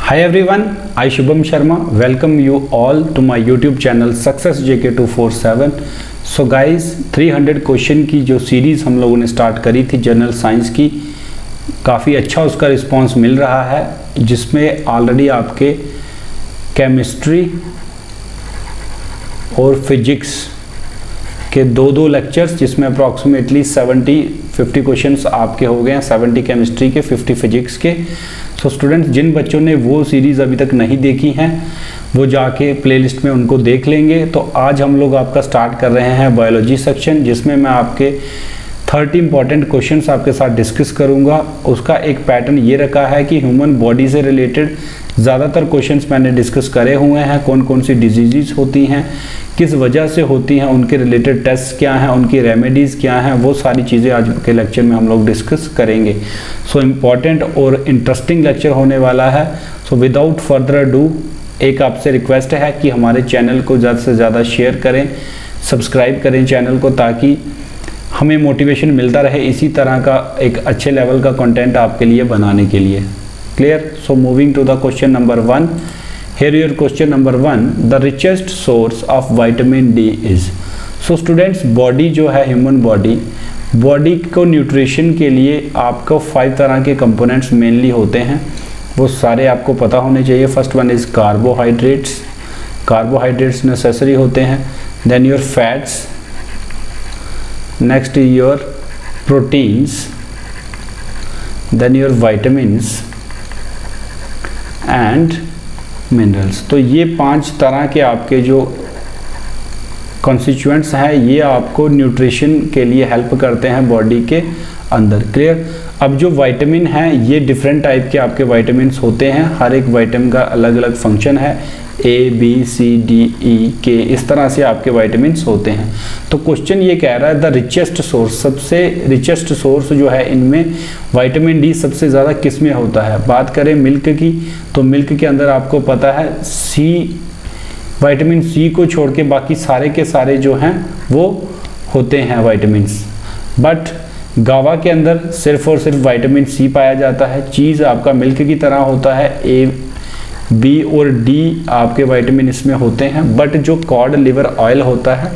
Hi everyone, I Shubham Sharma welcome you all to my YouTube channel Success JK 247। So guys 300 question की जो series हम लोगों ने start करी थी जनरल साइंस की, काफ़ी अच्छा उसका रिस्पांस मिल रहा है, जिसमें ऑलरेडी आपके केमिस्ट्री और फिजिक्स के दो लेक्चर्स, जिसमें अप्रॉक्सीमेटली 50 क्वेश्चंस आपके हो गए हैं, 70 केमिस्ट्री के, 50 फिजिक्स के। सो स्टूडेंट्स, जिन बच्चों ने वो सीरीज़ अभी तक नहीं देखी हैं वो जाके प्लेलिस्ट में उनको देख लेंगे। तो आज हम लोग आपका स्टार्ट कर रहे हैं बायोलॉजी सेक्शन, जिसमें मैं आपके 30 इंपॉर्टेंट क्वेश्चंस आपके साथ डिस्कस करूंगा। उसका एक पैटर्न ये रखा है कि ह्यूमन बॉडी से रिलेटेड ज़्यादातर क्वेश्चंस मैंने डिस्कस करे हुए हैं। कौन कौन सी डिजीज़ होती हैं, किस वजह से होती हैं, उनके रिलेटेड टेस्ट क्या हैं, उनकी रेमेडीज़ क्या हैं, वो सारी चीज़ें आज के लेक्चर में हम लोग डिस्कस करेंगे। सो इम्पॉर्टेंट और इंटरेस्टिंग लेक्चर होने वाला है। सो विदाउट फर्दर अडू, एक आपसे रिक्वेस्ट है कि हमारे चैनल को ज़्यादा से ज़्यादा शेयर करें, सब्सक्राइब करें चैनल को, ताकि हमें मोटिवेशन मिलता रहे इसी तरह का एक अच्छे लेवल का कंटेंट आपके लिए बनाने के लिए। Clear? So moving to the question number 1। Here your question number 1, the richest source of vitamin D is। So students, body जो है, ह्यूमन बॉडी को न्यूट्रिशन के लिए आपको 5 तरह के कंपोनेंट्स मेनली होते हैं, वो सारे आपको पता होने चाहिए। First one is carbohydrates necessary होते हैं, then your fats, next your proteins, then your vitamins and minerals. तो ये 5 तरह के आपके जो कॉन्स्टिट्यूएंट्स हैं, ये आपको न्यूट्रिशन के लिए हेल्प करते हैं बॉडी के अंदर। क्लियर? अब जो विटामिन हैं, ये डिफरेंट टाइप के आपके विटामिन्स होते हैं, हर एक विटामिन का अलग अलग फंक्शन है, A, B, C, D, E, K, इस तरह से आपके विटामिन्स होते हैं। तो क्वेश्चन ये कह रहा है द रिचेस्ट सोर्स, सबसे रिचेस्ट सोर्स जो है इनमें विटामिन डी सबसे ज़्यादा किस में होता है। बात करें मिल्क की, तो मिल्क के अंदर आपको पता है विटामिन सी को छोड़ के बाकी सारे के सारे जो हैं वो होते हैं विटामिन्स। बट गावा के अंदर सिर्फ और सिर्फ विटामिन सी पाया जाता है। चीज़ आपका मिल्क की तरह होता है, ए, बी और डी आपके विटामिन इसमें होते हैं। बट जो कॉड लिवर ऑयल होता है,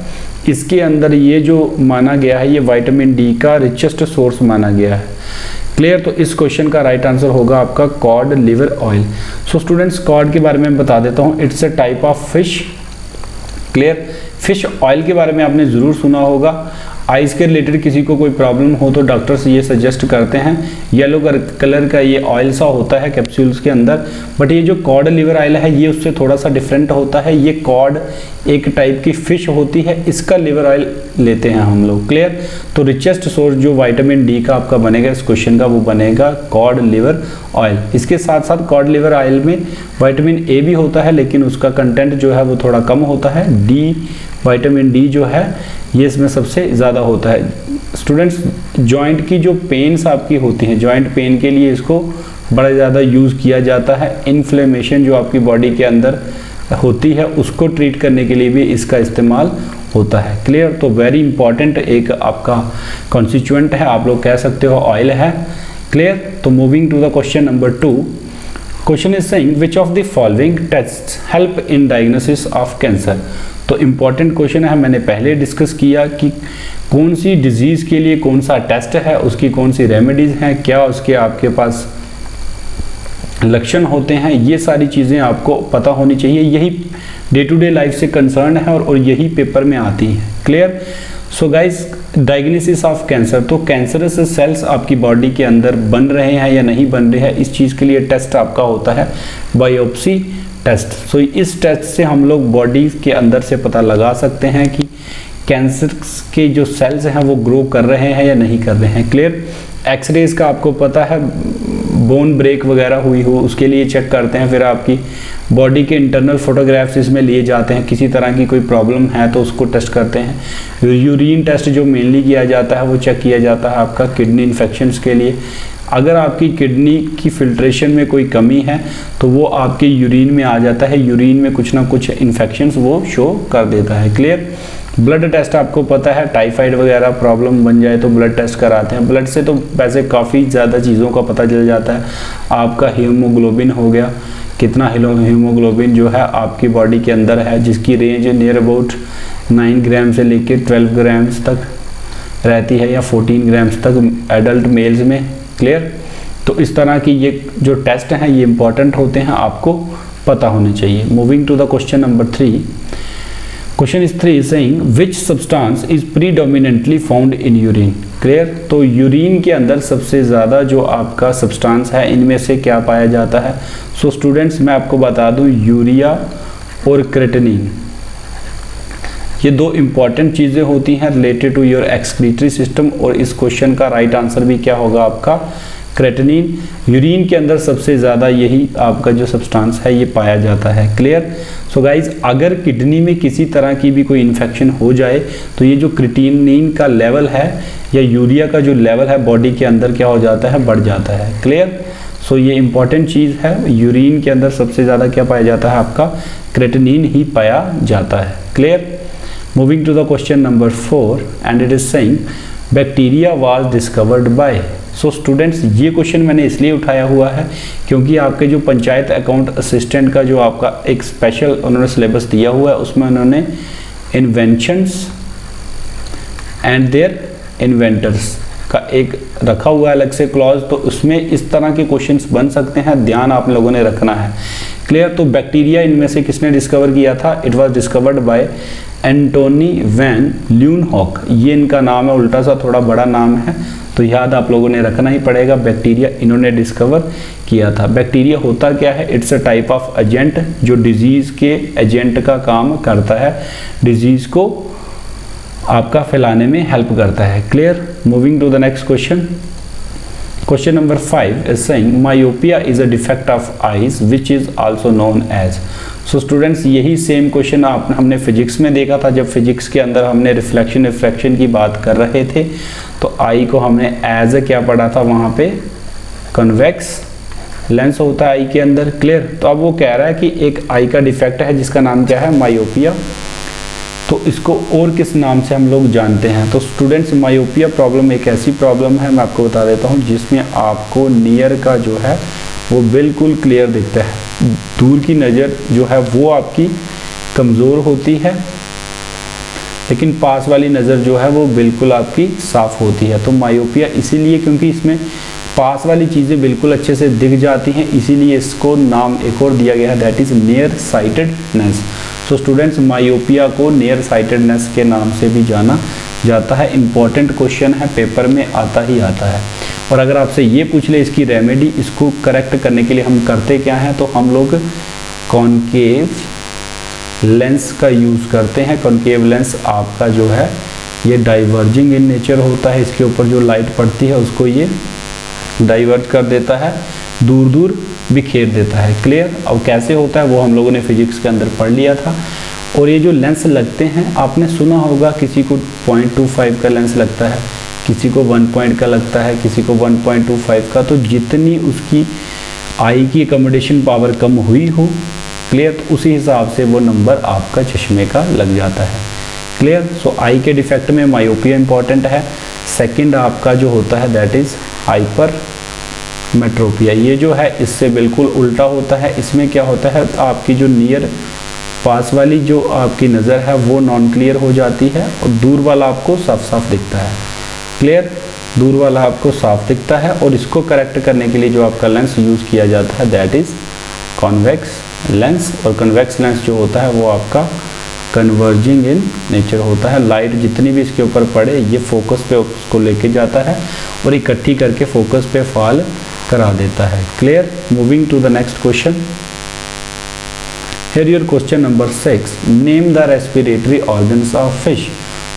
इसके अंदर ये जो माना गया है, ये विटामिन डी का रिचेस्ट सोर्स माना गया है। क्लियर? तो इस क्वेश्चन का राइट आंसर होगा आपका cod liver oil. So students, cod के बारे में बता देता हूँ, it's a type of fish. Clear? Fish oil के बारे में आपने ज़रूर सुना होगा। आइज़ के रिलेटेड किसी को कोई प्रॉब्लम हो तो डॉक्टर्स ये सजेस्ट करते हैं, येलो कलर का ये ऑयल सा होता है कैप्सूल्स के अंदर। बट ये जो कॉड लिवर ऑयल है, ये उससे थोड़ा सा डिफरेंट होता है। ये कॉड एक टाइप की फ़िश होती है, इसका लिवर ऑयल लेते हैं हम लोग। क्लियर? तो रिचेस्ट सोर्स जो विटामिन डी का आपका बनेगा इस क्वेश्चन का, वो बनेगा कॉड लिवर ऑयल। इसके साथ साथ कॉड लिवर ऑयल में विटामिन ए भी होता है, लेकिन उसका कंटेंट जो है वो थोड़ा कम होता है। विटामिन डी जो है ये इसमें सबसे ज़्यादा होता है। स्टूडेंट्स, जॉइंट की जो पेन्स आपकी होती हैं, जॉइंट पेन के लिए इसको बड़ा ज़्यादा यूज़ किया जाता है। इन्फ्लेमेशन जो आपकी बॉडी के अंदर होती है, उसको ट्रीट करने के लिए भी इसका इस्तेमाल होता है। क्लियर? तो वेरी इंपॉर्टेंट एक आपका कॉन्स्टिट्यूएंट है, आप लोग कह सकते हो ऑयल है। क्लियर? तो moving to the question number 2। Question is saying which of the following tests help in diagnosis of cancer. तो इम्पॉर्टेंट क्वेश्चन है, मैंने पहले डिस्कस किया कि कौन सी डिजीज़ के लिए कौन सा टेस्ट है, उसकी कौन सी रेमेडीज़ हैं, क्या उसके आपके पास लक्षण होते हैं, ये सारी चीज़ें आपको पता होनी चाहिए। यही डे टू डे लाइफ से कंसर्न है और यही पेपर में आती हैं। Clear? So guys, diagnosis of cancer, तो कैंसरस सेल्स आपकी बॉडी के अंदर बन रहे हैं या नहीं बन रहे हैं, इस चीज़ के लिए टेस्ट आपका होता है बायोप्सी टेस्ट। सो इस टेस्ट से हम लोग बॉडी के अंदर से पता लगा सकते हैं कि कैंसर के जो सेल्स हैं वो ग्रो कर रहे हैं या नहीं कर रहे हैं। क्लियर? एक्सरेज का आपको पता है, बोन ब्रेक वगैरह हुई हो उसके लिए चेक करते हैं। फिर आपकी बॉडी के इंटरनल फोटोग्राफ्स इसमें लिए जाते हैं, किसी तरह की कोई प्रॉब्लम है तो उसको टेस्ट करते हैं। यूरिन टेस्ट जो मेनली किया जाता है वो चेक किया जाता है आपका किडनी इन्फेक्शंस के लिए। अगर आपकी किडनी की फिल्ट्रेशन में कोई कमी है तो वो आपके यूरिन में आ जाता है, यूरिन में कुछ ना कुछ इन्फेक्शंस वो शो कर देता है। क्लियर? ब्लड टेस्ट आपको पता है, टाइफाइड वगैरह प्रॉब्लम बन जाए तो ब्लड टेस्ट कराते हैं। ब्लड से तो वैसे काफ़ी ज़्यादा चीज़ों का पता चल जाता है। आपका हीमोग्लोबिन हो गया, कितना हीमोग्लोबिन जो है आपकी बॉडी के अंदर है, जिसकी रेंज नियर अबाउट 9 ग्राम से लेके 12 ग्राम्स तक रहती है, या 14 ग्राम्स तक एडल्ट मेल्स में। क्लियर। तो इस तरह की ये जो टेस्ट हैं ये इंपॉर्टेंट होते हैं, आपको पता होने चाहिए। Moving to the question number 3। Question is 3 saying which substance is predominantly found in urine. Clear. तो यूरिन के अंदर सबसे ज़्यादा जो आपका सब्सटेंस है इनमें से क्या पाया जाता है। सो स्टूडेंट्स मैं आपको बता दूं, यूरिया और क्रेटिनिन ये दो इंपॉर्टेंट चीज़ें होती हैं related to your excretory system, और इस क्वेश्चन का राइट आंसर भी क्या होगा आपका क्रेटिनिन। यूरिन के अंदर सबसे ज़्यादा यही आपका जो सब्सटेंस है ये पाया जाता है। क्लियर। सो गाइज अगर किडनी में किसी तरह की भी कोई इन्फेक्शन हो जाए तो ये जो क्रेटिनिन का लेवल है या यूरिया का जो लेवल है बॉडी के अंदर क्या हो जाता है, बढ़ जाता है। क्लियर। सो ये इंपॉर्टेंट चीज़ है, यूरिन के अंदर सबसे ज़्यादा क्या पाया जाता है, आपका क्रेटिनिन ही पाया जाता है। Clear. Moving to the question number 4 and it is saying bacteria was discovered by. So students ये क्वेश्चन मैंने इसलिए उठाया हुआ है क्योंकि आपके जो पंचायत अकाउंट असिस्टेंट का जो आपका एक स्पेशल उन्होंने सिलेबस दिया हुआ है उसमें उन्होंने इन्वेंशंस एंड देयर इन्वेंटर्स का एक रखा हुआ है अलग से क्लॉज, तो उसमें इस तरह के क्वेश्चंस बन सकते हैं, ध्यान आप लोगों ने रखना है। क्लियर। तो बैक्टीरिया इनमें से किसने डिस्कवर किया था, it was discovered by Antonie van Leeuwenhoek. ये इनका नाम है, उल्टा सा थोड़ा बड़ा नाम है तो याद आप लोगों ने रखना ही पड़ेगा। बैक्टीरिया इन्होंने डिस्कवर किया था। बैक्टीरिया होता क्या है, it's a type of agent जो डिजीज़ के एजेंट का काम करता है, डिजीज़ को आपका फैलाने में हेल्प करता है। Clear. Moving to the next question. Question number 5 is saying myopia is a defect of eyes which is also known as. So students यही सेम क्वेश्चन हमने फिजिक्स में देखा था, जब फिजिक्स के अंदर हमने रिफ्लेक्शन की बात कर रहे थे तो आई को हमने एज ए क्या पढ़ा था, वहाँ पे कन्वेक्स लेंस होता है आई के अंदर। क्लियर। तो अब वो कह रहा है कि एक आई का डिफेक्ट है जिसका नाम क्या है, मायोपिया। तो इसको और किस नाम से हम लोग जानते हैं। तो स्टूडेंट्स मायोपिया प्रॉब्लम एक ऐसी प्रॉब्लम है, मैं आपको बता देता हूँ, जिसमें आपको नियर का जो है वो बिल्कुल क्लियर दिखता है, दूर की नज़र जो है वो आपकी कमज़ोर होती है, लेकिन पास वाली नज़र जो है वो बिल्कुल आपकी साफ़ होती है। तो मायोपिया इसीलिए क्योंकि इसमें पास वाली चीज़ें बिल्कुल अच्छे से दिख जाती हैं, इसीलिए इसको नाम एक और दिया गया है, that is near sightedness. So students myopia को नियर साइटेडनेस के नाम से भी जाना जाता है। इम्पॉर्टेंट क्वेश्चन है, पेपर में आता ही आता है। और अगर आपसे ये पूछ ले इसकी रेमेडी, इसको करेक्ट करने के लिए हम करते क्या हैं, तो हम लोग कॉनकेव लेंस का यूज़ करते हैं। कॉनकेव लेंस आपका जो है ये डाइवर्जिंग इन नेचर होता है, इसके ऊपर जो लाइट पड़ती है उसको ये डाइवर्ज कर देता है, दूर दूर बिखेर देता है। क्लियर। अब कैसे होता है वो हम लोगों ने फिजिक्स के अंदर पढ़ लिया था। और ये जो लेंस लगते हैं आपने सुना होगा, किसी को 0.25 का लेंस लगता है, किसी को 1 पॉइंट का लगता है, किसी को 1.25 का। तो जितनी उसकी आई की अकोमोडेशन पावर कम हुई हो, क्लियर, तो उसी हिसाब से वो नंबर आपका चश्मे का लग जाता है। क्लियर। सो आई के डिफेक्ट में मायोपिया इंपॉर्टेंट है। सेकंड आपका जो होता है दैट इज़ हाइपर मेट्रोपिया। ये जो है इससे बिल्कुल उल्टा होता है। इसमें क्या होता है, आपकी जो नियर पास वाली जो आपकी नज़र है वो नॉन क्लियर हो जाती है और दूर वाला आपको साफ साफ दिखता है। क्लियर। दूर वाला आपको साफ दिखता है और इसको करेक्ट करने के लिए जो आपका लेंस यूज़ किया जाता है दैट इज़ कॉन्वेक्स लेंस। और कन्वेक्स लेंस जो होता है वो आपका कन्वर्जिंग इन नेचर होता है। लाइट जितनी भी इसके ऊपर पड़े ये फोकस पे उसको लेके जाता है और इकट्ठी करके फोकस पे फॉल करा देता है। Clear. Moving to the next question. Here your question number 6 name the respiratory organs of fish.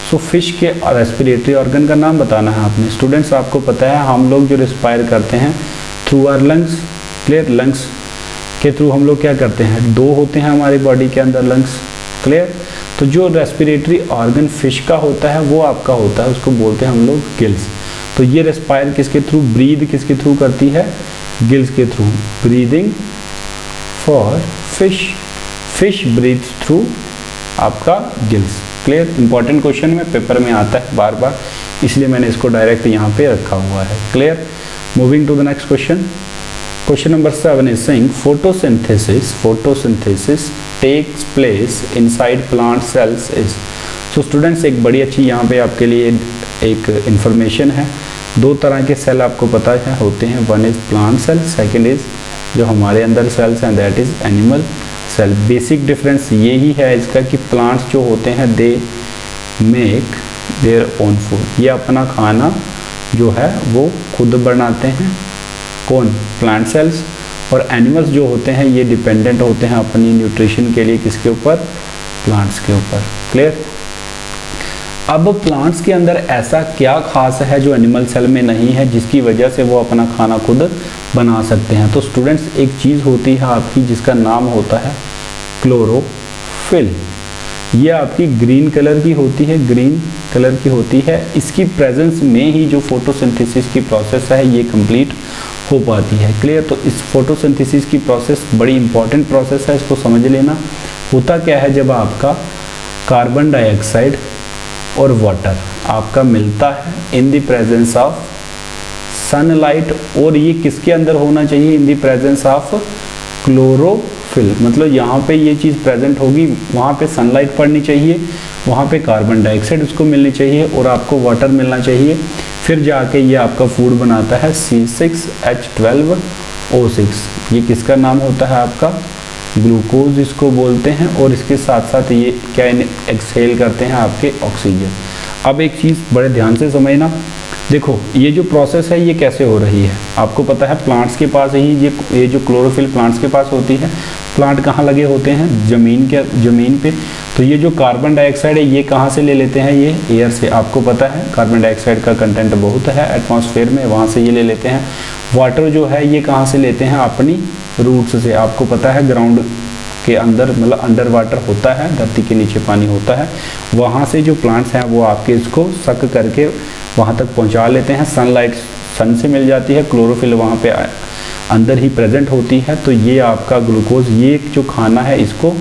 So fish के रेस्पिरेटरी ऑर्गन का नाम बताना है आपने। स्टूडेंट्स आपको पता है हम लोग जो रिस्पायर करते हैं through our lungs. Clear. Lungs के थ्रू हम लोग क्या करते हैं, 2 होते हैं हमारी बॉडी के अंदर लंग्स। क्लियर। तो जो रेस्पिरेटरी ऑर्गन फिश का होता है वो आपका होता है, उसको बोलते हैं हम लोग गिल्स। तो ये रेस्पायर किसके थ्रू, ब्रीद किसके थ्रू करती है, गिल्स के through. Breathing for fish, fish breathe through आपका गिल्स। क्लियर। इंपॉर्टेंट क्वेश्चन में पेपर में आता है बार बार, इसलिए मैंने इसको डायरेक्ट यहाँ पे रखा हुआ है। Clear. Moving to the next question. Question number 7 is saying photosynthesis takes place inside plant cells is. So students, एक बड़ी अच्छी यहाँ पे आपके लिए एक इंफॉर्मेशन है। दो तरह के सेल आपको पता है होते हैं, one is plant cell, second is जो हमारे अंदर सेल्स हैं that is animal cell. Basic difference यही है इसका कि प्लांट्स जो होते हैं they make their own food, ये अपना खाना जो है वो खुद बनाते हैं, कौन, प्लांट सेल्स। और एनिमल्स जो होते हैं ये डिपेंडेंट होते हैं अपनी न्यूट्रिशन के लिए किसके ऊपर, प्लांट्स के ऊपर। क्लियर। अब प्लांट्स के अंदर ऐसा क्या खास है जो एनिमल सेल में नहीं है जिसकी वजह से वो अपना खाना खुद बना सकते हैं। तो स्टूडेंट्स, एक चीज़ होती है आपकी जिसका नाम होता है क्लोरोफिल। ये आपकी ग्रीन कलर की होती है, ग्रीन कलर की होती है। इसकी प्रेजेंस में ही जो फोटोसिंथेसिस की प्रोसेस है ये कंप्लीट हो पाती है। क्लियर। तो इस फोटोसिंथेसिस की प्रोसेस बड़ी इंपॉर्टेंट प्रोसेस है, इसको समझ लेना। होता क्या है, जब आपका कार्बन डाइऑक्साइड और वाटर आपका मिलता है in the presence of sunlight, और ये किसके अंदर होना चाहिए, in the presence of chlorophyll. मतलब यहाँ पे ये चीज़ प्रेजेंट होगी, वहाँ पे सनलाइट पड़नी चाहिए, वहाँ पे कार्बन डाइऑक्साइड उसको मिलनी चाहिए और आपको वाटर मिलना चाहिए। फिर जाके ये आपका फूड बनाता है C6H12O6। ये किसका नाम होता है आपका, ग्लूकोज इसको बोलते हैं। और इसके साथ साथ ये क्या एक्सहेल करते हैं आपके ऑक्सीजन। अब एक चीज़ बड़े ध्यान से समझना, देखो ये जो प्रोसेस है ये कैसे हो रही है, आपको पता है प्लांट्स के पास ही ये जो क्लोरोफिल प्लांट्स के पास होती है। प्लांट कहाँ लगे होते हैं, ज़मीन पे। तो ये जो कार्बन डाइऑक्साइड है ये कहाँ से ले लेते हैं, ये एयर से। आपको पता है कार्बन डाइऑक्साइड का कंटेंट बहुत है एटमॉस्फेयर में, वहाँ से ये ले लेते हैं। वाटर जो है ये कहाँ से लेते हैं, अपनी रूट्स से। आपको पता है ग्राउंड के अंदर, मतलब अंडर वाटर होता है, धरती के नीचे पानी होता है, वहाँ से जो प्लांट्स हैं वो आपके इसको सक करके वहाँ तक पहुँचा लेते हैं। सनलाइट सन से मिल जाती है, क्लोरोफिल वहाँ पे अंदर ही प्रेजेंट होती है। तो ये आपका ग्लूकोज, ये जो खाना है इसको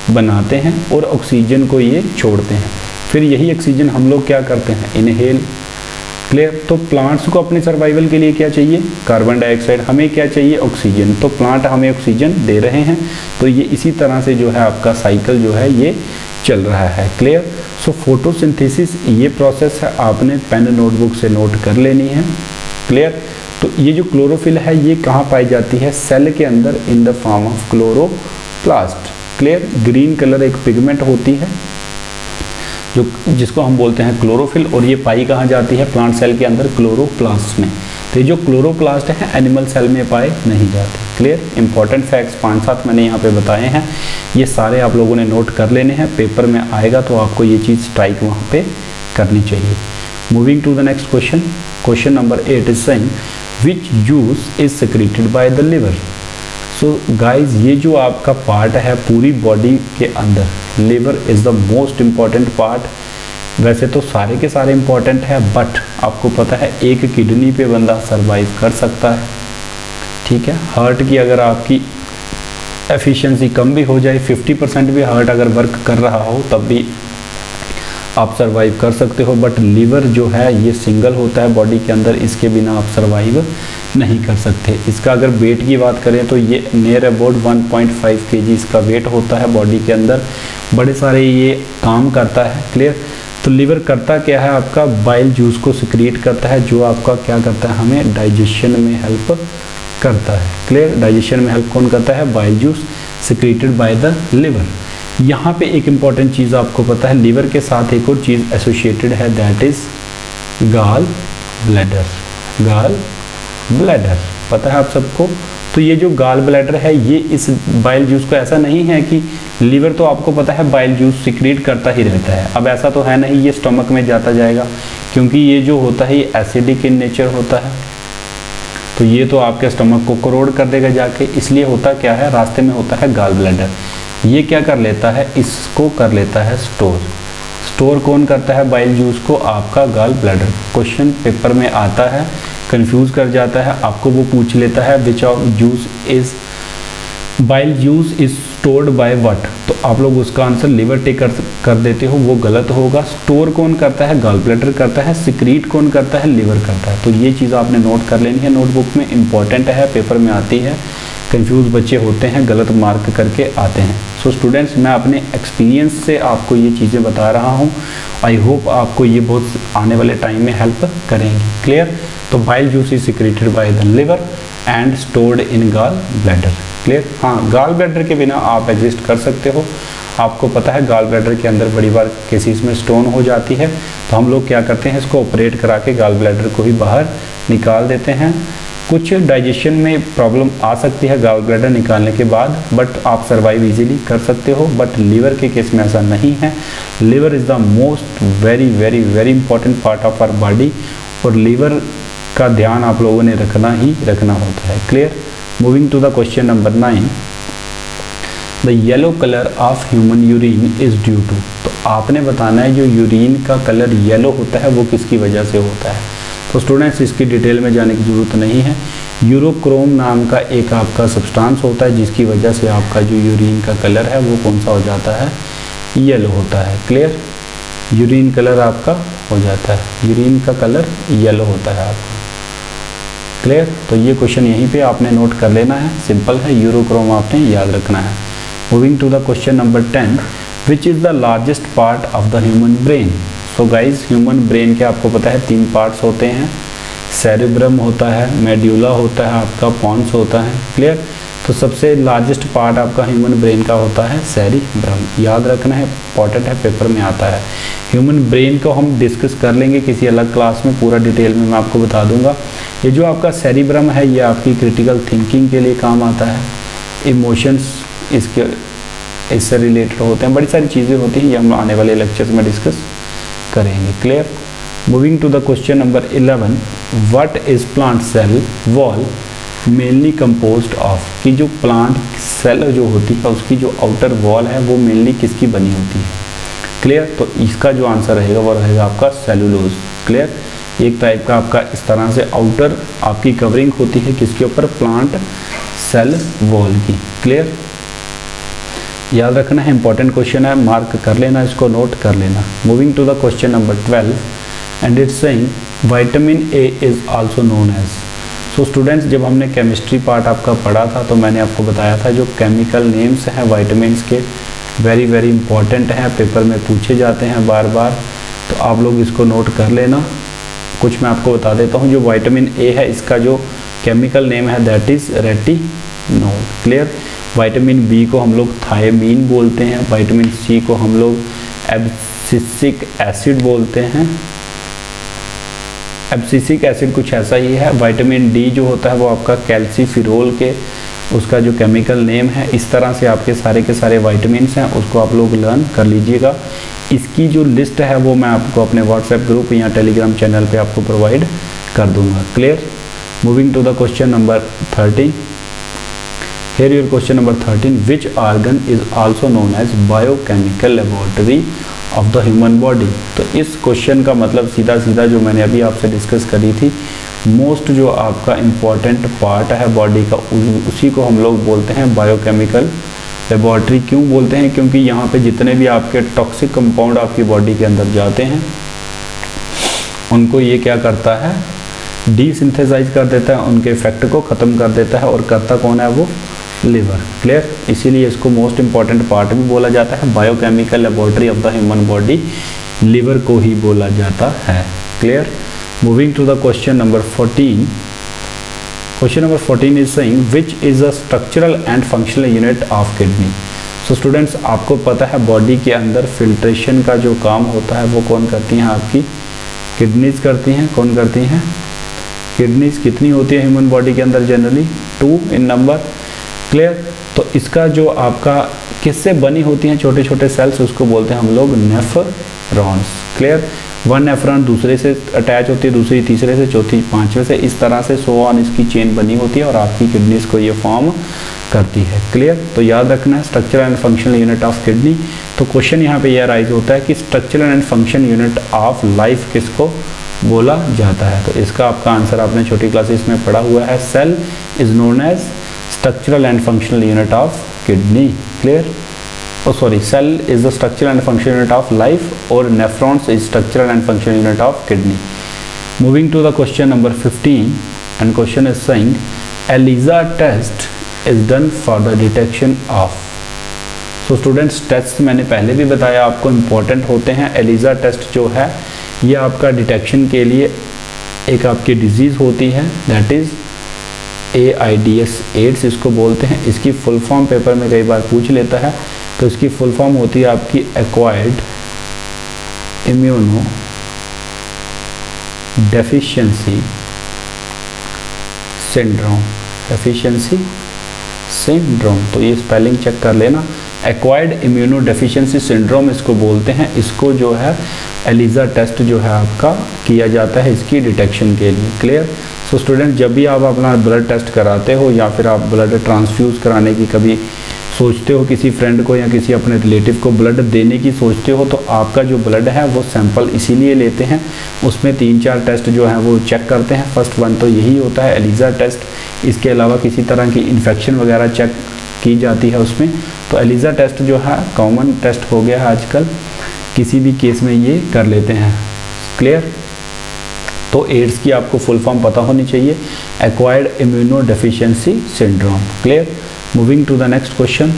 बनाते हैं और ऑक्सीजन को ये छोड़ते हैं। फिर यही ऑक्सीजन हम लोग क्या करते हैं, इनहेल। क्लियर। तो प्लांट्स को अपने सर्वाइवल के लिए क्या चाहिए, कार्बन डाइऑक्साइड, हमें क्या चाहिए, ऑक्सीजन। तो प्लांट हमें ऑक्सीजन दे रहे हैं। तो ये इसी तरह से जो है आपका साइकिल जो है ये चल रहा है। क्लियर। सो फोटोसिंथेसिस ये प्रोसेस है, आपने पेन नोटबुक से नोट कर लेनी है। क्लियर। तो ये जो क्लोरोफिल है ये कहाँ पाई जाती है, सेल के अंदर, in the form of chloroplast. Clear. Green colour एक पिगमेंट होती है जो जिसको हम बोलते हैं क्लोरोफिल, और ये पाई कहाँ जाती है, प्लांट सेल के अंदर, क्लोरोप्लास्ट में। तो ये जो क्लोरोप्लास्ट है एनिमल सेल में पाए नहीं जाते। क्लियर। इंपॉर्टेंट फैक्ट्स 5-7 मैंने यहाँ पे बताए हैं, ये सारे आप लोगों ने नोट कर लेने हैं। पेपर में आएगा तो आपको ये चीज़ स्ट्राइक वहाँ पे करनी चाहिए। Moving to the next question. Question number 8 is saying which juice is secreted by the liver. So guys, ये जो आपका पार्ट है पूरी बॉडी के अंदर, liver is the most important part. वैसे तो सारे के सारे इम्पॉर्टेंट है, बट आपको पता है एक किडनी पे बंदा सरवाइव कर सकता है। ठीक है। हार्ट की अगर आपकी एफिशिएंसी कम भी हो जाए, 50% भी हार्ट अगर वर्क कर रहा हो तब भी आप सरवाइव कर सकते हो। बट लीवर जो है ये सिंगल होता है बॉडी के अंदर, इसके बिना आप सरवाइव नहीं कर सकते। इसका अगर वेट की बात करें तो ये नियर अबाउट 1.5 kg इसका वेट होता है बॉडी के अंदर। बड़े सारे ये काम करता है। क्लियर। तो लीवर करता क्या है आपका, बाइल जूस को सिक्रीट करता है, जो आपका क्या करता है, हमें डाइजेशन में हेल्प करता है। क्लियर। डाइजेशन में हेल्प कौन करता है, bile juice secreted by the liver. यहाँ पे एक इम्पॉर्टेंट चीज़ आपको पता है, लीवर के साथ एक और चीज़ एसोसिएटेड है, that is gall bladder. Gall bladder पता है आप सबको। तो ये जो गाल ब्लैडर है ये इस बाइल जूस को, ऐसा नहीं है कि लीवर तो आपको पता है बाइल जूस सिक्रीट करता ही रहता है, अब ऐसा तो है नहीं, ये स्टमक में जाता जाएगा, क्योंकि ये जो होता है ये एसिडिक इन नेचर होता है। तो ये तो आपके स्टमक को करोड़ कर देगा जाके, इसलिए होता क्या है, रास्ते में होता है गाल ब्लैडर। ये क्या कर लेता है, इसको कर लेता है स्टोर। स्टोर कौन करता है बाइल जूस को, आपका गाल ब्लैडर। क्वेश्चन पेपर में आता है, कंफ्यूज कर जाता है आपको, वो पूछ लेता है which of juice is bile juice is stored by what, तो आप लोग उसका आंसर लिवर टेक कर देते हो, वो गलत होगा। स्टोर कौन करता है? गॉल ब्लैडर करता है। सिक्रीट कौन करता है? लिवर करता है। तो ये चीज़ आपने नोट कर लेनी है, नोटबुक में इंपॉर्टेंट है, पेपर में आती है। कंफ्यूज बच्चे होते हैं, गलत मार्क करके आते हैं। सो स्टूडेंट्स, मैं अपने एक्सपीरियंस से आपको ये चीज़ें बता रहा हूँ। आई होप आपको ये बहुत आने वाले टाइम में हेल्प करेंगी। क्लियर? तो bile juice is secreted by the liver and stored in gall bladder. Clear? हाँ, गॉल ब्लैडर के बिना आप एग्जिस्ट कर सकते हो। आपको पता है गॉल ब्लैडर के अंदर बड़ी बार केसेस में स्टोन हो जाती है, तो हम लोग क्या करते हैं, इसको ऑपरेट करा के गॉल ब्लैडर को ही बाहर निकाल देते हैं। कुछ डाइजेशन में प्रॉब्लम आ सकती है गॉल ब्लैडर निकालने के बाद, बट आप सर्वाइव इजीली कर सकते हो। बट लिवर के केस में ऐसा नहीं है। Liver is the most very very very important part of our body, और लिवर का ध्यान आप लोगों ने रखना ही रखना होता है। Clear? Moving to the question number 9, the yellow colour of human urine is due to, तो आपने बताना है जो यूरिन का कलर येलो होता है वो किसकी वजह से होता है। तो स्टूडेंट्स, इसकी डिटेल में जाने की ज़रूरत नहीं है। यूरोक्रोम नाम का एक आपका सब्सटेंस होता है जिसकी वजह से आपका जो यूरिन का कलर है वो कौन सा हो जाता है? येलो होता है। क्लियर? यूरिन कलर आपका हो जाता है, यूरिन का कलर येलो होता है आपका। क्लियर? तो ये क्वेश्चन यहीं पे आपने नोट कर लेना है, सिंपल है, यूरोक्रोम आपने याद रखना है। Moving to the question number 10, which is the largest part of the human brain. So guys, human brain के आपको पता है 3 पार्ट्स होते हैं, सेरेब्रम होता है, मेड्यूला होता है, आपका पॉन्स होता है। क्लियर? तो सबसे लार्जेस्ट पार्ट आपका ह्यूमन ब्रेन का होता है सेरेब्रम, याद रखना है, इंपॉर्टेंट है, पेपर में आता है। ह्यूमन ब्रेन को हम डिस्कस कर लेंगे किसी अलग क्लास में, पूरा डिटेल में मैं आपको बता दूंगा। ये जो आपका सेरेब्रम है ये आपकी क्रिटिकल थिंकिंग के लिए काम आता है, इमोशंस इससे रिलेटेड होते हैं, बड़ी सारी चीज़ें होती हैं, ये हम आने वाले लेक्चर्स में डिस्कस करेंगे। Clear? Moving to the question number 11, what is plant cell wall mainly composed of, कि जो प्लांट सेल जो होती है उसकी जो आउटर वॉल है वो मेनली किसकी बनी होती है। क्लियर? तो इसका जो आंसर रहेगा वो रहेगा आपका सेलुलोज। क्लियर? एक टाइप का आपका इस तरह से आउटर आपकी कवरिंग होती है किसके ऊपर? प्लांट सेल वॉल की। क्लियर? याद रखना है, इंपॉर्टेंट क्वेश्चन है, मार्क कर लेना, इसको नोट कर लेना। Moving to the question number 12, and it's saying vitamin A is also known as. So students, जब हमने केमिस्ट्री पार्ट आपका पढ़ा था तो मैंने आपको बताया था जो केमिकल नेम्स हैं विटामिन्स के वेरी वेरी इंपॉर्टेंट हैं, पेपर में पूछे जाते हैं बार बार, तो आप लोग इसको नोट कर लेना। कुछ मैं आपको बता देता हूँ, जो विटामिन ए है इसका जो केमिकल नेम है that is retinol. Clear? Vitamin B को हम लोग थायमीन बोलते हैं, विटामिन सी को हम लोग एब्सिसिक एसिड बोलते हैं, एब्सिसिक एसिड कुछ ऐसा ही है। विटामिन डी जो होता है वो आपका कैल्सीफिरोल के उसका जो केमिकल नेम है। इस तरह से आपके सारे के सारे विटामिन्स हैं, उसको आप लोग लर्न कर लीजिएगा। इसकी जो लिस्ट है वो मैं आपको अपने व्हाट्सएप ग्रुप या टेलीग्राम चैनल पे आपको प्रोवाइड कर दूंगा। Clear? Moving to the question number 13, here your question number 13, which organ is also known as biochemical laboratory of the human body। तो इस क्वेश्चन का मतलब सीधा सीधा जो मैंने अभी आपसे डिस्कस करी थी, मोस्ट जो आपका इम्पॉर्टेंट पार्ट है बॉडी का उसी को हम लोग बोलते हैं बायोकेमिकल लेबॉर्ट्री। क्यों बोलते हैं? क्योंकि यहाँ पे जितने भी आपके टॉक्सिक कंपाउंड आपकी बॉडी के अंदर जाते हैं उनको ये क्या करता है? डीसिंथेसाइज कर देता है, उनके इफेक्ट को ख़त्म कर देता है, और करता कौन है? वो लिवर। क्लियर? इसीलिए इसको मोस्ट इंपॉर्टेंट पार्ट भी बोला जाता है, biochemical laboratory of the human body liver को ही बोला जाता है। Clear? Moving to the question number 14, question number 14 is saying which is a structural and functional unit of kidney. So students, आपको पता है बॉडी के अंदर फिल्ट्रेशन का जो काम होता है वो कौन करती हैं? आपकी किडनीज करती हैं। कौन करती हैं? किडनीज। कितनी होती है ह्यूमन बॉडी के अंदर? जनरली 2 इन नंबर। क्लियर? तो इसका जो आपका किससे बनी होती हैं छोटे छोटे सेल्स, उसको बोलते हैं हम लोग नेफ्रॉन्स। क्लियर? वन नेफ्रॉन दूसरे से अटैच होती है, दूसरी तीसरे से, चौथी पांचवें से, इस तरह से सो ऑन इसकी चेन बनी होती है और आपकी किडनीज को ये फॉर्म करती है। क्लियर? तो याद रखना है structural and functional unit of kidney. तो क्वेश्चन यहाँ पे यह राइज होता है कि structural and function unit of life किसको बोला जाता है? तो इसका आपका आंसर आपने छोटी क्लासेस में पढ़ा हुआ है, cell is known as structural and functional unit of kidney. Clear? Oh sorry, cell is the structural and functional unit of life, or nephrons is structural and functional unit of kidney. Moving to the question number 15, and question is saying ELISA test is done for the detection of. तो students test मैंने पहले भी बताया आपको important होते हैं। Elijah test जो है ये आपका डिटेक्शन के लिए एक आपकी डिजीज़ होती है, दैट इज़ AIDS, एड्स इसको बोलते हैं। इसकी फुल फॉर्म पेपर में कई बार पूछ लेता है, तो इसकी फुल फॉर्म होती है आपकी acquired immuno deficiency syndrome, deficiency syndrome. तो ये स्पेलिंग चेक कर लेना, एक्वायर्ड इम्यूनो डेफिशिएंसी सिंड्रोम इसको बोलते हैं। इसको जो है एलिजा टेस्ट जो है आपका किया जाता है इसकी डिटेक्शन के लिए। क्लियर? सो स्टूडेंट, जब भी आप अपना ब्लड टेस्ट कराते हो या फिर आप ब्लड ट्रांसफ्यूज़ कराने की कभी सोचते हो, किसी फ्रेंड को या किसी अपने रिलेटिव को ब्लड देने की सोचते हो, तो आपका जो ब्लड है वो सैंपल इसीलिए लेते हैं। उसमें 3-4 टेस्ट जो हैं वो चेक करते हैं। फर्स्ट वन तो यही होता है एलिजा टेस्ट। इसके अलावा किसी तरह की इन्फेक्शन वगैरह चेक की जाती है उसमें। तो एलिजा टेस्ट जो है कॉमन टेस्ट हो गया है आजकल, किसी भी केस में ये कर लेते हैं। क्लियर? तो एड्स की आपको फुल फॉर्म पता होनी चाहिए, acquired immuno deficiency syndrome. Clear? Moving to the next question.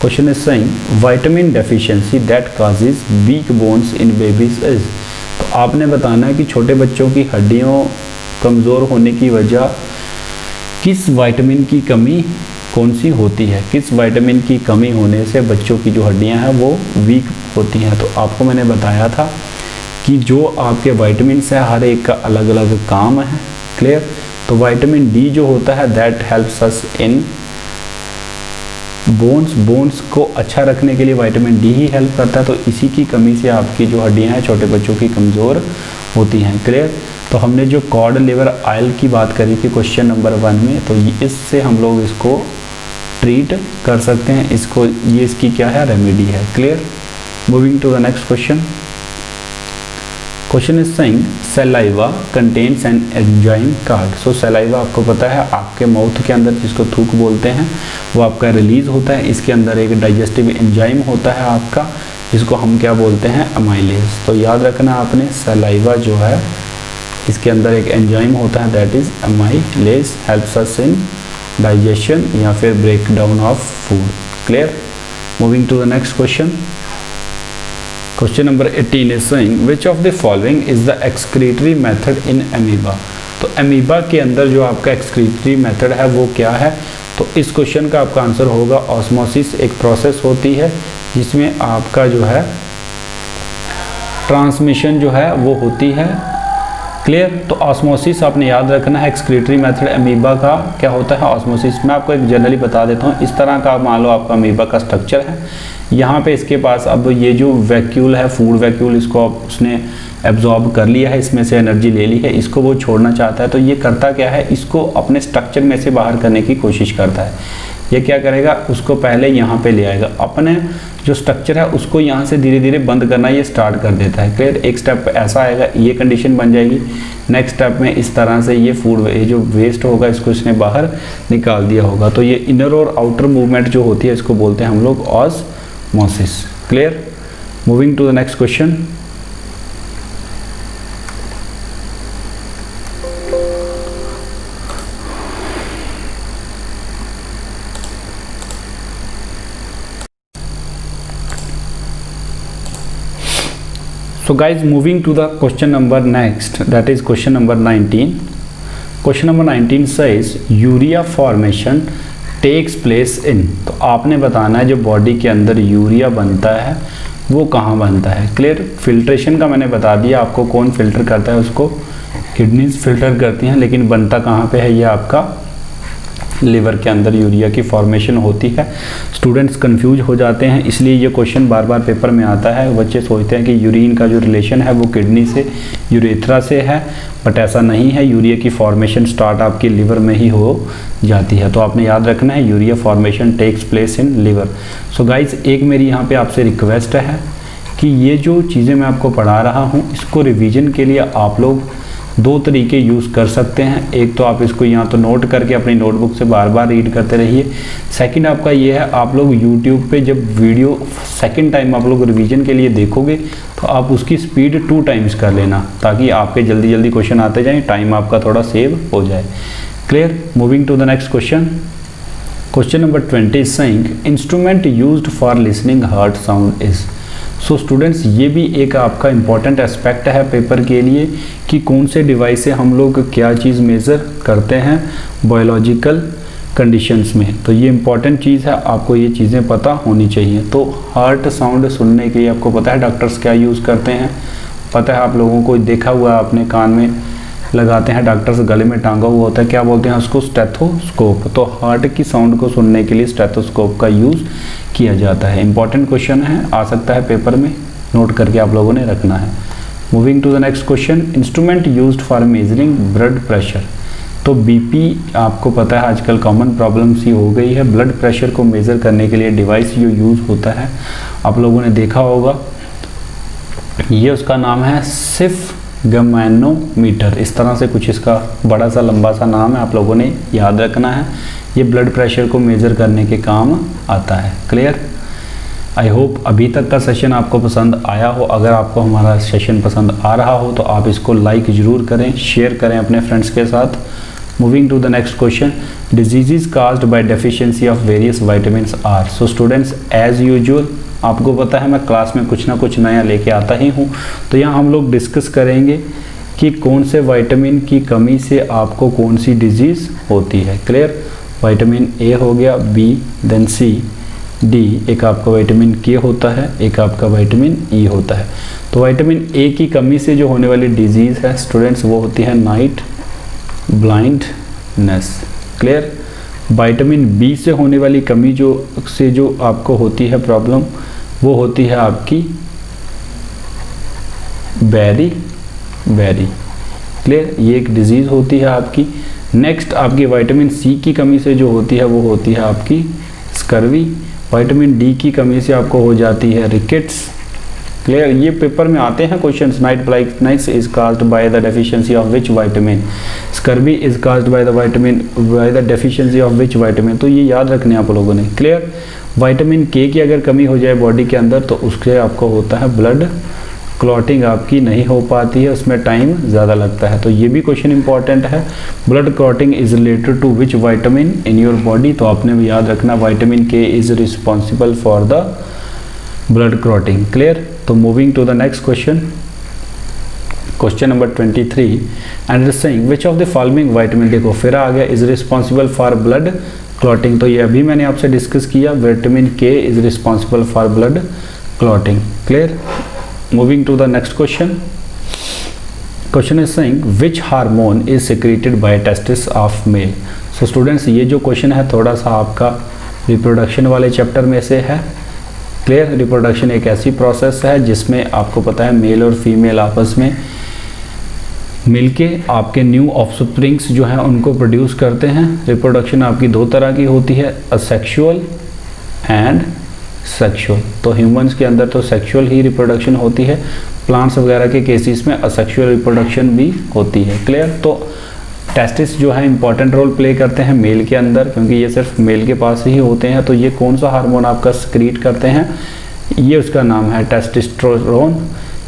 Question is saying vitamin deficiency that causes weak bones in babies is. तो आपने बताना है कि छोटे बच्चों की हड्डियों कमज़ोर होने की वजह किस विटामिन की कमी कौन सी होती है, किस विटामिन की कमी होने से बच्चों की जो हड्डियां हैं वो वीक होती हैं। तो आपको मैंने बताया था कि जो आपके विटामिन्स है हर एक का अलग अलग काम है। क्लियर? तो विटामिन डी जो होता है that helps us in bones को अच्छा रखने के लिए विटामिन डी ही हेल्प करता है। तो इसी की कमी से आपकी जो हड्डियां हैं छोटे बच्चों की कमज़ोर होती हैं। क्लियर? तो हमने जो कॉड लिवर ऑयल की बात करी थी क्वेश्चन नंबर 1 में, तो इससे हम लोग इसको ट्रीट कर सकते हैं, इसको ये इसकी क्या है, रेमेडी है। Clear? Moving to the next question. Question is saying saliva contains an enzyme called. So saliva आपको पता है आपके माउथ के अंदर जिसको थूक बोलते हैं वो आपका रिलीज होता है। इसके अंदर एक डाइजेस्टिव एंजाइम होता है आपका, इसको हम क्या बोलते हैं, अमाइलेज। तो याद रखना आपने, सलाइवा जो है इसके अंदर एक एंजाइम होता है that is amylase, helps us in digestion या फिर break down of food. Clear? Moving to the next question. Question number 18 is saying which of the following is the excretory method in amoeba. तो amoeba के अंदर जो आपका excretory method है वो क्या है? तो इस क्वेश्चन का आपका आंसर होगा ऑस्मोसिस। एक प्रोसेस होती है जिसमें आपका जो है ट्रांसमिशन जो है वो होती है। क्लियर? तो ऑस्मोसिस आपने याद रखना है। एक्सक्रीटरी मेथड अमीबा का क्या होता है, ऑस्मोसिस। मैं आपको एक जनरली बता देता हूँ। इस तरह का मान लो आपका अमीबा का स्ट्रक्चर है, यहाँ पे इसके पास अब ये जो वैक्यूल है, फूड वैक्यूल, इसको उसने एब्जॉर्ब कर लिया है, इसमें से एनर्जी ले ली है, इसको वो छोड़ना चाहता है। तो ये करता क्या है, इसको अपने स्ट्रक्चर में से बाहर करने की कोशिश करता है। ये क्या करेगा, उसको पहले यहाँ पे ले आएगा, अपने जो स्ट्रक्चर है उसको यहाँ से धीरे धीरे बंद करना ये स्टार्ट कर देता है। क्लियर? एक स्टेप ऐसा आएगा, ये कंडीशन बन जाएगी। नेक्स्ट स्टेप में इस तरह से ये फूड ये जो वेस्ट होगा इसको इसने बाहर निकाल दिया होगा। तो ये इनर और आउटर मूवमेंट जो होती है इसको बोलते हैं हम लोग osmosis. Clear? Moving to the next question. So guys, moving to the question number next, that is question number 19. Question number 19 says urea formation takes place in. तो आपने बताना है जो बॉडी के अंदर यूरिया बनता है वो कहाँ बनता है। क्लियर? फिल्ट्रेशन का मैंने बता दिया आपको, कौन फिल्टर करता है उसको, किडनीज फिल्टर करती हैं, लेकिन बनता कहाँ पे है, ये आपका लिवर के अंदर यूरिया की फॉर्मेशन होती है। स्टूडेंट्स कंफ्यूज हो जाते हैं, इसलिए ये क्वेश्चन बार बार पेपर में आता है। बच्चे सोचते हैं कि यूरिन का जो रिलेशन है वो किडनी से, यूरेथ्रा से है, बट ऐसा नहीं है। यूरिया की फॉर्मेशन स्टार्ट आपके लिवर में ही हो जाती है। तो आपने याद रखना है urea formation takes place in liver. So guys, एक मेरी यहाँ पे आपसे रिक्वेस्ट है कि ये जो चीज़ें मैं आपको पढ़ा रहा हूँ इसको रिवीजन के लिए आप लोग दो तरीके यूज़ कर सकते हैं। एक तो आप इसको यहाँ तो नोट करके अपनी नोटबुक से बार बार रीड करते रहिए। सेकंड आपका ये है, आप लोग यूट्यूब पे जब वीडियो सेकंड टाइम आप लोग रिवीजन के लिए देखोगे तो आप उसकी स्पीड 2 टाइम्स कर लेना, ताकि आपके जल्दी जल्दी क्वेश्चन आते जाएँ, टाइम आपका थोड़ा सेव हो जाए। Clear? Moving to the next question. Question number 20 is saying instrument used for listening heart sound is. So students, ये भी एक आपका इम्पॉर्टेंट एस्पेक्ट है पेपर के लिए कि कौन से डिवाइस से हम लोग क्या चीज़ मेज़र करते हैं बायोलॉजिकल कंडीशंस में। तो ये इम्पॉर्टेंट चीज़ है, आपको ये चीज़ें पता होनी चाहिए। तो हार्ट साउंड सुनने के लिए आपको पता है डॉक्टर्स क्या यूज़ करते हैं, पता है आप लोगों को, देखा हुआ है अपने कान में लगाते हैं डॉक्टर्स, गले में टांगा हुआ होता है, क्या बोलते हैं उसको, स्टेथोस्कोप। तो हार्ट की साउंड को सुनने के लिए स्टेथोस्कोप का यूज़ किया जाता है। इंपॉर्टेंट क्वेश्चन है, आ सकता है पेपर में, नोट करके आप लोगों ने रखना है। Moving to the next question. Instrument used for measuring blood pressure. तो बीपी आपको पता है आजकल कॉमन प्रॉब्लम सी हो गई है। ब्लड प्रेशर को मेज़र करने के लिए डिवाइस जो यूज़ होता है आप लोगों ने देखा होगा, ये उसका नाम है स्फिग्मैनोमीटर। इस तरह से कुछ इसका बड़ा सा लंबा सा नाम है, आप लोगों ने याद रखना है। ये ब्लड प्रेशर को मेज़र करने के काम आता है। क्लियर? आई होप अभी तक का सेशन आपको पसंद आया हो। अगर आपको हमारा सेशन पसंद आ रहा हो तो आप इसको लाइक ज़रूर करें, शेयर करें अपने फ्रेंड्स के साथ। Moving to the next question. Disease caused by deficiency of various vitamins are. So students, as usual आपको पता है मैं क्लास में कुछ ना कुछ नया लेके आता ही हूँ। तो यहाँ हम लोग डिस्कस करेंगे कि कौन से विटामिन की कमी से आपको कौन सी डिजीज़ होती है। क्लियर? विटामिन ए हो गया, बी, देन सी, डी, एक आपका विटामिन के होता है, एक आपका विटामिन ई होता है। तो विटामिन ए की कमी से जो होने वाली डिजीज़ है स्टूडेंट्स वो होती है night blindness. Clear? Vitamin B से होने वाली कमी जो आपको होती है प्रॉब्लम, वो होती है आपकी बेरी। क्लियर? ये एक डिजीज़ होती है आपकी। नेक्स्ट आपकी विटामिन सी की कमी से जो होती है वो होती है आपकी स्कर्वी। विटामिन डी की कमी से आपको हो जाती है रिकेट्स। क्लियर? ये पेपर में आते हैं questions. Night blindness is caused by the deficiency of which vitamin, scurvy is caused by the deficiency of which vitamin. तो ये याद रखने आप लोगों ने। क्लियर? विटामिन के की अगर कमी हो जाए बॉडी के अंदर तो उससे आपको होता है ब्लड क्लॉटिंग, आपकी नहीं हो पाती है, उसमें टाइम ज़्यादा लगता है। तो ये भी क्वेश्चन इंपॉर्टेंट है। Blood clotting is related to which vitamin in your body. तो आपने भी याद रखना vitamin K is responsible for the blood clotting. Clear? तो moving to the next question. Question number 23 and saying which of the following vitamin, देखो फिर आ गया, is responsible for blood clotting. तो ये अभी मैंने आपसे डिस्कस किया, vitamin K is responsible for blood clotting. Clear? Moving to the next question. Question is saying which hormone is secreted by testis of male. So students, ये जो question है थोड़ा सा आपका रिप्रोडक्शन वाले चैप्टर में से है। क्लियर? रिप्रोडक्शन एक ऐसी प्रोसेस है जिसमें आपको पता है मेल और फीमेल आपस में मिलके आपके न्यू ऑफस्प्रिंग्स जो हैं उनको प्रोड्यूस करते हैं। रिप्रोडक्शन आपकी दो तरह की होती है, असेक्सुअल एंड सेक्सुअल। तो ह्यूमंस के अंदर तो सेक्सुअल ही रिप्रोडक्शन होती है, प्लांट्स वगैरह के केसेस में असेक्सुअल रिप्रोडक्शन भी होती है। क्लियर? तो टेस्टिस जो है इंपॉर्टेंट रोल प्ले करते हैं मेल के अंदर, क्योंकि ये सिर्फ मेल के पास ही होते हैं। तो ये कौन सा हार्मोन आपका सिक्रीट करते हैं, ये उसका नाम है टेस्टोस्टेरोन।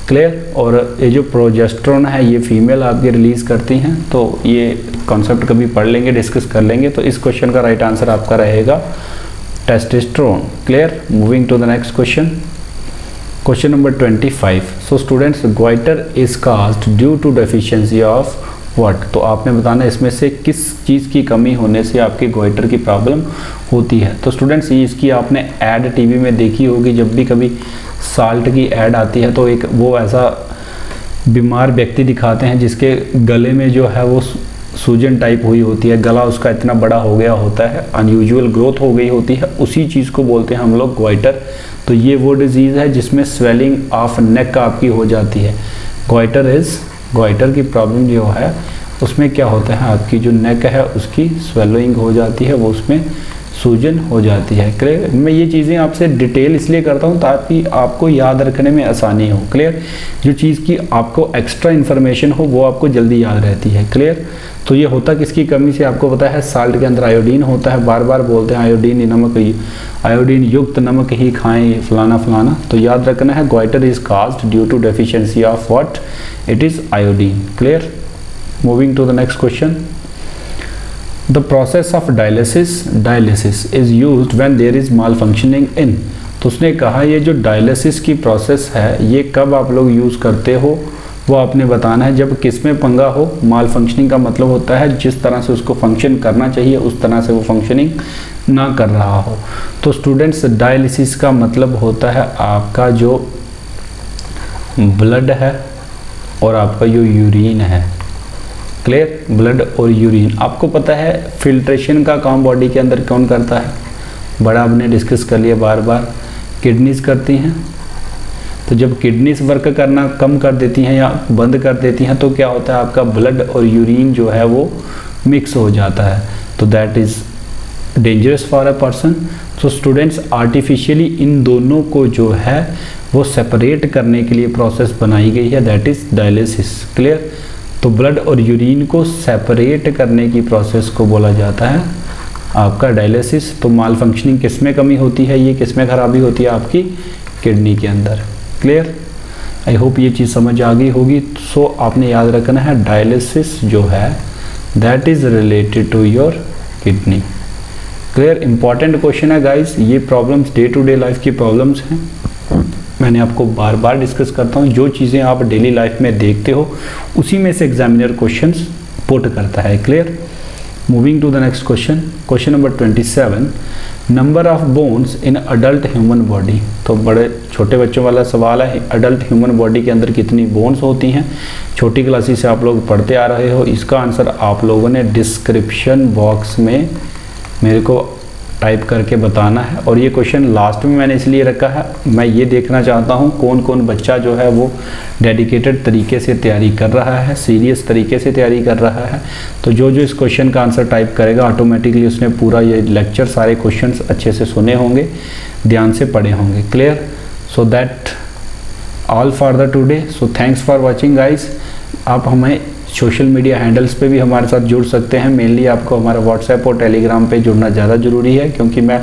क्लियर? और ये जो प्रोजेस्टेरोन है ये फीमेल आपकी रिलीज़ करती हैं। तो ये कॉन्सेप्ट कभी पढ़ लेंगे, डिस्कस कर लेंगे। तो इस क्वेश्चन का राइट आंसर आपका रहेगा testosterone. Clear? Moving to the next question. Question number 25। So students, goiter is caused due to deficiency of what. तो आपने बताना इसमें से किस चीज़ की कमी होने से आपकी गोइटर की प्रॉब्लम होती है। तो स्टूडेंट्स, ये इसकी आपने ऐड टीवी में देखी होगी, जब भी कभी साल्ट की ऐड आती है तो एक वो ऐसा बीमार व्यक्ति दिखाते हैं जिसके गले में जो है वो सूजन टाइप हुई होती है, गला उसका इतना बड़ा हो गया होता है, अनयूजुअल ग्रोथ हो गई होती है, उसी चीज़ को बोलते हैं हम लोग गोइटर। तो ये वो डिजीज़ है जिसमें स्वेलिंग ऑफ नेक आपकी हो जाती है। गोइटर की प्रॉब्लम जो है उसमें क्या होता है, आपकी जो नेक है उसकी स्वेलिंग हो जाती है, वो उसमें सूजन हो जाती है। क्लियर? मैं ये चीज़ें आपसे डिटेल इसलिए करता हूँ ताकि आपको याद रखने में आसानी हो। क्लियर? जो चीज़ की आपको एक्स्ट्रा इन्फॉर्मेशन हो वो आपको जल्दी याद रहती है। क्लियर? तो ये होता किसकी कमी से, आपको पता है साल्ट के अंदर आयोडीन होता है, बार बार बोलते हैं आयोडीन नमक, आयोडीन युक्त नमक ही खाएं फलाना फलाना। तो याद रखना है goiter is caused due to deficiency of what, it is iodine. Clear? Moving to the next question. The process of dialysis is used when there is malfunctioning in। तो उसने कहा ये जो डायलिसिस की प्रोसेस है ये कब आप लोग यूज़ करते हो वो आपने बताना है, जब किस में पंगा हो। माल फंक्शनिंग का मतलब होता है जिस तरह से उसको फंक्शन करना चाहिए उस तरह से वो फंक्शनिंग ना कर रहा हो। तो स्टूडेंट्स डायलिसिस का मतलब होता है आपका जो ब्लड है और आपका जो यूरिन है। क्लियर? ब्लड और यूरिन। आपको पता है फिल्ट्रेशन का काम बॉडी के अंदर कौन करता है, बड़ा आपने डिस्कस कर लिया बार बार, किडनीज करती हैं। तो जब किडनीज वर्क करना कम कर देती हैं या बंद कर देती हैं तो क्या होता है, आपका ब्लड और यूरिन जो है वो मिक्स हो जाता है। तो that is dangerous for a person. तो स्टूडेंट्स आर्टिफिशियली इन दोनों को जो है वो सेपरेट करने के लिए प्रोसेस बनाई गई है, दैट इज़ डायलिसिस। क्लियर? तो ब्लड और यूरिन को सेपरेट करने की प्रोसेस को बोला जाता है आपका डायलिसिस। तो माल फंक्शनिंग किस में कमी होती है, ये किस में खराबी होती है, आपकी किडनी के अंदर। क्लियर? आई होप ये चीज़ समझ आ गई होगी। सो आपने याद रखना है डायलिसिस जो है that is related to your kidney. Clear? Important question है गाइस। ये problems day to day life की प्रॉब्लम्स हैं, मैंने आपको बार बार डिस्कस करता हूँ। जो चीज़ें आप डेली लाइफ में देखते हो उसी में से एग्जामिनर क्वेश्चंस पुट करता है। Clear? Moving to the next question, question number 27। Number of bones in adult human body. तो बड़े छोटे बच्चों वाला सवाल है, अडल्ट ह्यूमन बॉडी के अंदर कितनी बोन्स होती हैं। छोटी क्लासेस से आप लोग पढ़ते आ रहे हो, इसका आंसर आप लोगों ने डिस्क्रिप्शन बॉक्स में मेरे को टाइप करके बताना है। और ये क्वेश्चन लास्ट में मैंने इसलिए रखा है, मैं ये देखना चाहता हूँ कौन कौन बच्चा जो है वो डेडिकेटेड तरीके से तैयारी कर रहा है, सीरियस तरीके से तैयारी कर रहा है। तो जो जो इस क्वेश्चन का आंसर टाइप करेगा ऑटोमेटिकली उसने पूरा ये लेक्चर सारे क्वेश्चंस अच्छे से सुने होंगे, ध्यान से पढ़े होंगे। Clear? So that all for the today. So thanks for watching guys. आप हमें सोशल मीडिया हैंडल्स पे भी हमारे साथ जुड़ सकते हैं। मेनली आपको हमारा व्हाट्सएप और टेलीग्राम पे जुड़ना ज़्यादा ज़रूरी है क्योंकि मैं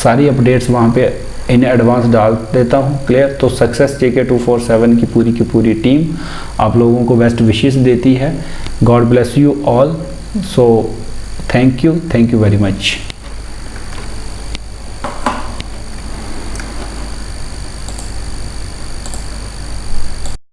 सारी अपडेट्स वहाँ पे इन एडवांस डाल देता हूँ। क्लियर? तो सक्सेस JK 247 की पूरी टीम आप लोगों को बेस्ट विशेस देती है। God bless you all. So thank you very much.